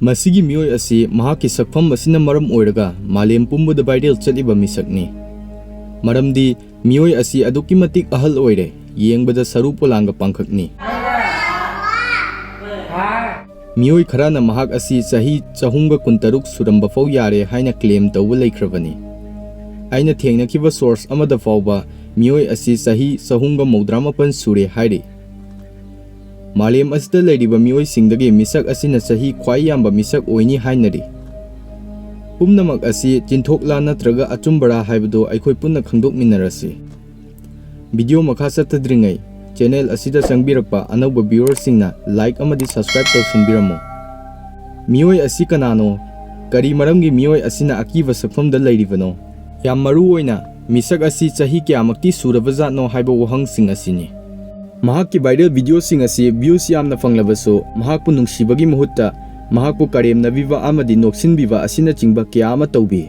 ꯃꯁꯤꯒꯤ ꯃꯤꯑꯣꯏ ꯑꯁꯤ ꯃꯍꯥꯛꯀꯤ ꯁꯛꯐꯝ ꯑꯁꯤꯅ ꯃꯔꯝ ꯑꯣꯏꯔꯒ ꯃꯥꯂꯦꯝ ꯄꯨꯝꯕꯗ ꯚꯥꯏꯔꯦꯜ ꯆꯠꯂꯤꯕ ꯃꯤꯁꯛꯅꯤ꯫ ꯃꯔꯝꯗꯤ ꯃꯤꯑꯣꯏ ꯑꯁꯤ ꯑꯗꯨꯛꯀꯤ ꯃꯇꯤꯛ ꯑꯍꯜ ꯑꯣꯏꯔꯦ, ꯌꯦꯡꯕꯗ ꯁꯔꯨ ꯄꯣꯂꯥꯡꯒ ꯄꯥꯡꯈꯛꯅꯤ꯫ ꯃꯤꯑꯣꯏ ꯈꯔꯅ ꯃꯍꯥꯛ ꯑꯁꯤ ꯆꯍꯤ 313 ꯁꯨꯔꯝꯕ ꯐꯥꯎ ꯌꯥꯔꯦ ꯍꯥꯏꯅ ꯀ꯭ꯂꯦꯝ ꯇꯧꯕ ꯂꯩꯈ꯭ꯔꯕꯅꯤ꯫ ꯑꯩꯅ ꯊꯦꯡꯅꯈꯤꯕ ꯁꯣꯔꯁ ꯑꯃꯗ ꯐꯥꯎꯕ ꯃꯤꯑꯣꯏ ꯑꯁꯤ ꯆꯍꯤ 339 ꯁꯨꯔꯦ ꯍꯥꯏꯔꯤ꯫ ꯃꯥꯂꯦꯝ ꯑꯁꯤꯗ ꯂꯩꯔꯤꯕ ꯃꯤꯑꯣꯏꯁꯤꯡꯗꯒꯤ ꯃꯤꯁꯛ ꯑꯁꯤꯅ ꯆꯍꯤ ꯈ꯭ꯋꯥꯏ ꯌꯥꯝꯕ ꯃꯤꯁꯛ ꯑꯣꯏꯅꯤ ꯍꯥꯏꯅꯔꯤ꯫ ꯄꯨꯝꯅꯃꯛ ꯑꯁꯤ ꯆꯤꯟꯊꯣꯛꯂꯥ ꯅꯠꯇ꯭ꯔꯒ ꯑꯆꯨꯝꯕꯔꯥ ꯍꯥꯏꯕꯗꯨ ꯑꯩꯈꯣꯏ ꯄꯨꯟꯅ ꯈꯪꯗꯣꯛꯃꯤꯟꯅꯔꯁꯤ꯫ ꯚꯤꯗꯤꯑꯣ ꯃꯈꯥ ꯆꯠꯊꯗ꯭ꯔꯤꯉꯩ ꯆꯦꯅꯦꯜ ꯑꯁꯤꯗ ꯆꯪꯕꯤꯔꯛꯄ ꯑꯅꯧꯕ ꯚ꯭ꯌꯨꯋꯔꯁꯤꯡꯅ ꯂꯥꯏꯛ ꯑꯃꯗꯤ ꯁꯕꯁꯀ꯭ꯔꯥꯏꯕ ꯇꯧꯁꯤꯟꯕꯤꯔꯝꯃꯨ꯫ ꯃꯤꯑꯣꯏ ꯑꯁꯤ ꯀꯅꯥꯅꯣ? ꯀꯔꯤ ꯃꯔꯝꯒꯤ ꯃꯤꯑꯣꯏ ꯑꯁꯤꯅ ꯑꯀꯤꯕ ꯁꯛꯐꯝꯗ ꯂꯩꯔꯤꯕꯅꯣ? ꯌꯥꯝ ꯃꯔꯨꯑꯣꯏꯅ ꯃꯤꯁꯛ ꯑꯁꯤ ꯆꯍꯤ ꯀꯌꯥꯃꯛꯇꯤ ꯁꯨꯔꯕꯖꯥꯠꯅꯣ ꯍꯥꯏꯕ ꯋꯥꯍꯪꯁꯤꯡ ꯑꯁꯤꯅꯤ꯫ ꯃꯍꯥꯛꯀꯤ ꯚꯥꯏꯔꯦꯜ ꯚꯤꯗꯤꯑꯣꯁꯤꯡ ꯑꯁꯤ ꯚ꯭ꯌꯨꯁ ꯌꯥꯝꯅ ꯐꯪꯂꯕꯁꯨ ꯃꯍꯥꯛꯄꯨ ꯅꯨꯡꯁꯤꯕꯒꯤ ꯃꯍꯨꯠꯇ ꯃꯍꯥꯛꯄꯨ ꯀꯔꯦꯝꯅꯕꯤꯕ ꯑꯃꯗꯤ ꯅꯣꯛꯁꯤꯟꯕꯤꯕ ꯑꯁꯤꯅꯆꯤꯡꯕ ꯀꯌꯥ ꯑꯃ ꯇꯧꯕꯤ꯫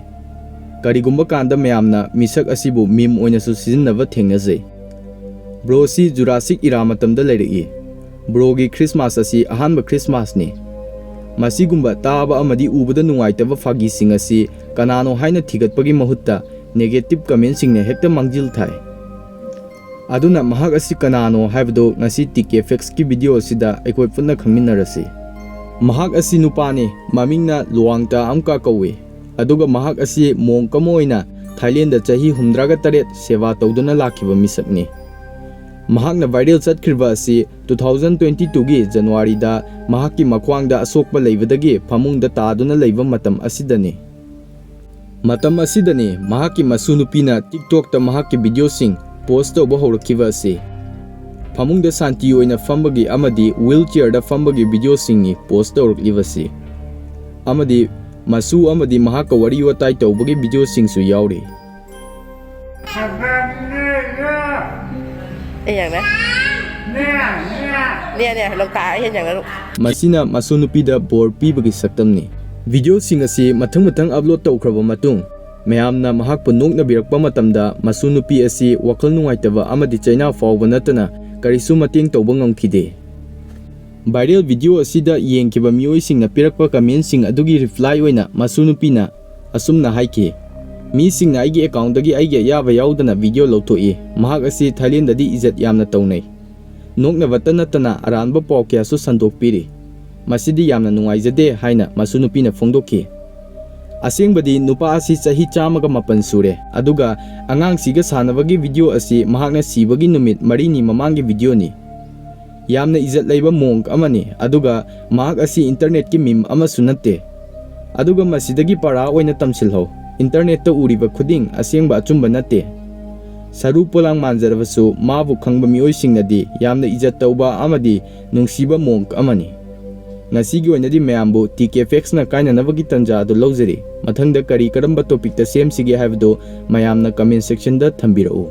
ꯀꯔꯤꯒꯨꯝꯕ ꯀꯥꯟꯗ ꯃꯌꯥꯝꯅ ꯃꯤꯁꯛ ꯑꯁꯤꯕꯨ ꯃꯤꯝ ꯑꯣꯏꯅꯁꯨ ꯁꯤꯖꯤꯟꯅꯕ ꯊꯦꯡꯅꯖꯩ꯫ ꯕ꯭ꯔꯣꯁꯤ ꯖꯨꯔꯥꯁꯤꯛ ꯏꯔꯥ ꯃꯇꯝꯗ ꯂꯩꯔꯛꯏ꯫ ꯕ꯭ꯔꯣꯒꯤ ꯈ꯭ꯔꯤꯁꯃꯥꯁ ꯑꯁꯤ ꯑꯍꯥꯟꯕ ꯈ꯭ꯔꯤꯁꯃꯥꯁꯅꯤ꯫ ꯃꯁꯤꯒꯨꯝꯕ ꯇꯥꯕ ꯑꯃꯗꯤ ꯎꯕꯗ ꯅꯨꯡꯉꯥꯏꯇꯕ ꯐꯥꯒꯤꯁꯤꯡ ꯑꯁꯤ ꯀꯅꯥꯅꯣ ꯍꯥꯏꯅ ꯊꯤꯒꯠꯄꯒꯤ ꯃꯍꯨꯠꯇ ꯅꯦꯒꯦꯇꯤꯚ ꯀꯃꯦꯟꯠꯁꯤꯡꯅ ꯍꯦꯛꯇ ꯃꯥꯡꯖꯤꯜ ꯊꯥꯏ꯫ ꯑꯗꯨꯅ ꯃꯍꯥꯛ ꯑꯁꯤ ꯀꯅꯥꯅꯣ ꯍꯥꯏꯕꯗꯨ ꯉꯁꯤ ꯇꯤꯀꯦ ꯐꯦꯛꯁꯀꯤ ꯚꯤꯗꯤꯑꯣ ꯑꯁꯤꯗ ꯑꯩꯈꯣꯏ ꯄꯨꯟꯅ ꯈꯪꯃꯤꯟꯅꯔꯁꯤ꯫ ꯃꯍꯥꯛ ꯑꯁꯤ ꯅꯨꯄꯥꯅꯤ, ꯃꯃꯤꯡꯅ ꯂꯨꯋꯥꯡ ꯇꯥ ꯑꯃꯀ ꯀꯧꯏ꯫ ꯑꯗꯨꯒ ꯃꯍꯥꯛ ꯑꯁꯤ ꯃꯣꯡꯛ ꯑꯃ ꯑꯣꯏꯅ ꯊꯥꯏꯂꯦꯟꯗ ꯆꯍꯤ 68 ꯁꯦꯕꯥ ꯇꯧꯗꯨꯅ ꯂꯥꯛꯈꯤꯕ ꯃꯤꯁꯛꯅꯤ꯫ ꯃꯍꯥꯛꯅ ꯚꯥꯏꯔꯦꯜ ꯆꯠꯈ꯭ꯔꯤꯕ ꯑꯁꯤ 2022ꯒꯤ ꯖꯅꯨꯋꯥꯔꯤꯗ ꯃꯍꯥꯛꯀꯤ ꯃꯈ꯭ꯋꯥꯡꯗ ꯑꯁꯣꯛꯄ ꯂꯩꯕꯗꯒꯤ ꯐꯃꯨꯡꯗ ꯇꯥꯗꯨꯅ ꯂꯩꯕ ꯃꯇꯝ ꯑꯁꯤꯗꯅꯤ꯫ ꯃꯇꯝ ꯑꯁꯤꯗꯅꯤ ꯃꯍꯥꯛꯀꯤ ꯃꯁꯨꯅꯨꯄꯤꯅ ꯇꯤꯛꯇꯣꯛꯇ ꯃꯍꯥꯛꯀꯤ ꯚꯤꯗꯤꯑꯣꯁꯤꯡ ꯄꯣꯁꯠ ꯇꯧꯕ ꯍꯧꯔꯛꯈꯤꯕ ꯑꯁꯤ꯫ ꯐꯃꯨꯡꯗ ꯁꯥꯟꯇꯤ ꯑꯣꯏꯅ ꯐꯝꯕꯒꯤ ꯑꯃꯗꯤ ꯋꯤꯜꯆꯤꯌꯔꯗ ꯐꯝꯕꯒꯤ ꯚꯤꯗꯤꯑꯣꯁꯤꯡꯅꯤ ꯄꯣꯁꯠ ꯇꯧꯔꯛꯂꯤꯕꯁꯤ꯫ ꯑꯃꯗꯤ ꯃꯁꯨ ꯑꯃꯗꯤ ꯃꯍꯥꯛꯀ ꯋꯥꯔꯤ ꯋꯥꯇꯥꯏ ꯇꯧꯕꯒꯤ ꯚꯤꯗꯤꯑꯣꯁꯤꯡꯁꯨ ꯌꯥꯎꯔꯤ꯫ ꯃꯁꯤꯅ ꯃꯁꯨꯅꯨꯄꯤꯗ ꯕꯣꯔ ꯄꯤꯕꯒꯤ ꯁꯛꯇꯝꯅꯤ꯫ ꯚꯤꯗꯤꯑꯣꯁꯤꯡ ꯑꯁꯤ ꯃꯊꯪ ꯑꯞꯂꯣꯗ ꯇꯧꯈ꯭ꯔꯕ ꯃꯇꯨꯡ ꯃꯌꯥꯝꯅ ꯃꯍꯥꯛꯄꯨ ꯅꯣꯛꯅꯕꯤꯔꯛꯄ ꯃꯇꯝꯗ ꯃꯁꯨꯅꯨꯄꯤ ꯑꯁꯤ ꯋꯥꯈꯜ ꯅꯨꯡꯉꯥꯏꯇꯕ ꯑꯃꯗꯤ ꯆꯩꯅꯥ ꯐꯥꯎꯕ ꯅꯠꯇꯅ ꯀꯔꯤꯁꯨ ꯃꯇꯦꯡ ꯇꯧꯕ ꯉꯝꯈꯤꯗꯦ꯫ ꯚꯥꯏꯔꯦꯜ ꯚꯤꯗꯤꯑꯣ ꯑꯁꯤꯗ ꯌꯦꯡꯈꯤꯕ ꯃꯤꯑꯣꯏꯁꯤꯡꯅ ꯄꯤꯔꯛꯄ ꯀꯃꯦꯟꯠꯁꯤꯡ ꯑꯗꯨꯒꯤ ꯔꯤꯄ꯭ꯂꯥꯏ ꯑꯣꯏꯅ ꯃꯁꯨꯅꯨꯄꯤꯅ ꯑꯁꯨꯝꯅ ꯍꯥꯏꯈꯤ, "ꯃꯤꯁꯤꯡꯅ ꯑꯩꯒꯤ ꯑꯦꯀꯥꯎꯟꯗꯒꯤ ꯑꯩꯒꯤ ꯑꯌꯥꯕ ꯌꯥꯎꯗꯅ ꯚꯤꯗꯤꯑꯣ ꯂꯧꯊꯣꯛꯏ꯫ ꯃꯍꯥꯛ ꯑꯁꯤ ꯊꯥꯏꯂꯦꯟꯗꯗꯤ ꯏꯖꯠ ꯌꯥꯝꯅ ꯇꯧꯅꯩ꯫ ꯅꯣꯛꯅꯕꯇ ꯅꯠꯇꯅ ꯑꯔꯥꯟꯕ ꯄꯥꯎ ꯀꯌꯥꯁꯨ ꯁꯟꯗꯣꯛꯄꯤꯔꯤ꯫ ꯃꯁꯤꯗꯤ ꯌꯥꯝꯅ ꯅꯨꯡꯉꯥꯏꯖꯗꯦ" ꯍꯥꯏꯅ ꯃꯁꯨꯅꯨꯄꯤꯅ ꯐꯣꯡꯗꯣꯛꯈꯤ꯫ ꯑꯁꯦꯡꯕꯗꯤ ꯅꯨꯄꯥ ꯑꯁꯤ ꯆꯍꯤ 107 ꯁꯨꯔꯦ, ꯑꯗꯨꯒ ꯑꯉꯥꯡꯁꯤꯒ ꯁꯥꯟꯅꯕꯒꯤ ꯚꯤꯗꯤꯑꯣ ꯑꯁꯤ ꯃꯍꯥꯛꯅ ꯁꯤꯕꯒꯤ ꯅꯨꯃꯤꯠ 4ꯅꯤ ꯃꯃꯥꯡꯒꯤ ꯚꯤꯗꯤꯑꯣꯅꯤ꯫ ꯌꯥꯝꯅ ꯏꯖꯠ ꯂꯩꯕ ꯃꯣꯡꯛ ꯑꯃꯅꯤ, ꯑꯗꯨꯒ ꯃꯍꯥꯛ ꯑꯁꯤ ꯏꯟꯇꯔꯅꯦꯠꯀꯤ ꯃꯤꯝ ꯑꯃꯁꯨ ꯅꯠꯇꯦ꯫ ꯑꯗꯨꯒ ꯃꯁꯤꯗꯒꯤ ꯄꯔꯥ ꯑꯣꯏꯅ ꯇꯝꯁꯤꯜꯍꯧ, ꯏꯟꯇꯔꯅꯦꯠꯇ ꯎꯔꯤꯕ ꯈꯨꯗꯤꯡ ꯑꯁꯦꯡꯕ ꯑꯆꯨꯝꯕ ꯅꯠꯇꯦ꯫ ꯁꯔꯨ ꯄꯣꯂꯥꯡ ꯃꯥꯟꯖꯔꯕꯁꯨ ꯃꯥꯕꯨ ꯈꯪꯕ ꯃꯤꯑꯣꯏꯁꯤꯡꯅꯗꯤ ꯌꯥꯝꯅ ꯏꯖꯠ ꯇꯧꯕ ꯑꯃꯗꯤ ꯅꯨꯡꯁꯤꯕ ꯃꯣꯡꯛ ꯑꯃꯅꯤ꯫ ꯉꯁꯤꯒꯤ ꯑꯣꯏꯅꯗꯤ ꯃꯌꯥꯝꯕꯨ ꯇꯤꯀꯦ ꯐꯦꯛꯁꯅ ꯀꯥꯏꯅꯅꯕꯒꯤ ꯇꯥꯟꯖꯥ ꯑꯗꯨ ꯂꯧꯖꯔꯤ꯫ ꯃꯊꯪꯗ ꯀꯔꯝꯕ ꯇꯣꯄꯤꯛꯇ ꯁꯦꯝꯁꯤꯒꯦ ꯍꯥꯏꯕꯗꯨ ꯃꯌꯥꯝꯅ ꯀꯃꯦꯟꯠ ꯁꯦꯛꯁꯟꯗ ꯊꯝꯕꯤꯔꯛꯎ꯫